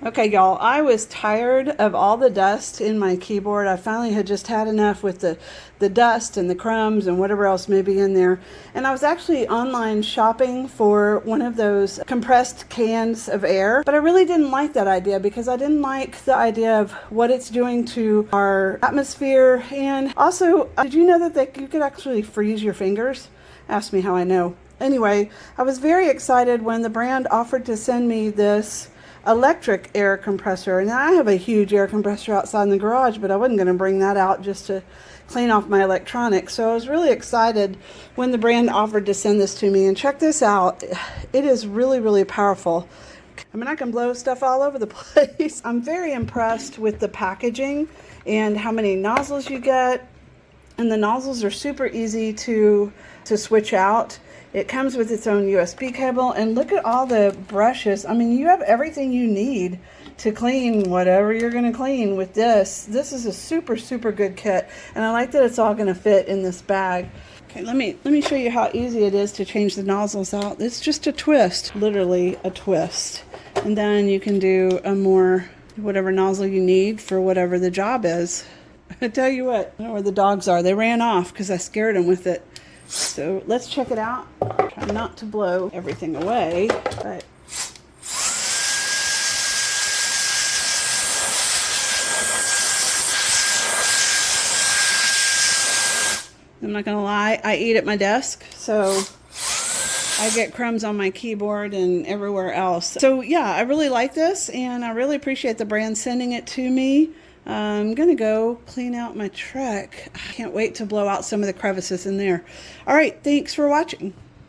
Okay, y'all, I was tired of all the dust in my keyboard. I finally had just had enough with the dust and the crumbs and whatever else may be in there. And I was actually online shopping for one of those compressed cans of air, but I really didn't like that idea because I didn't like the idea of what it's doing to our atmosphere. And also, did you know that you could actually freeze your fingers? Ask me how I know. Anyway, I was very excited when the brand offered to send me this electric air compressor. And I have a huge air compressor outside in the garage, but I wasn't going to bring that out just to clean off my electronics. So I was really excited when the brand offered to send this to me. And check this out. It is really, really powerful. I mean, I can blow stuff all over the place. I'm very impressed with the packaging and how many nozzles you get. And the nozzles are super easy to switch out. It comes with its own USB cable, and look at all the brushes. I mean, you have everything you need to clean whatever you're going to clean with this. This is a super, super good kit, and I like that it's all going to fit in this bag. Okay, let me show you how easy it is to change the nozzles out. It's just a twist, literally a twist. And then you can do a more, whatever nozzle you need for whatever the job is. I tell you what, I don't know where the dogs are. They ran off because I scared them with it. So let's check it out. Try not to blow everything away, but I'm not gonna lie, I eat at my desk, so I get crumbs on my keyboard and everywhere else. So yeah, I really like this, and I really appreciate the brand sending it to me. I'm gonna go clean out my truck. I can't wait to blow out some of the crevices in there. All right, thanks for watching.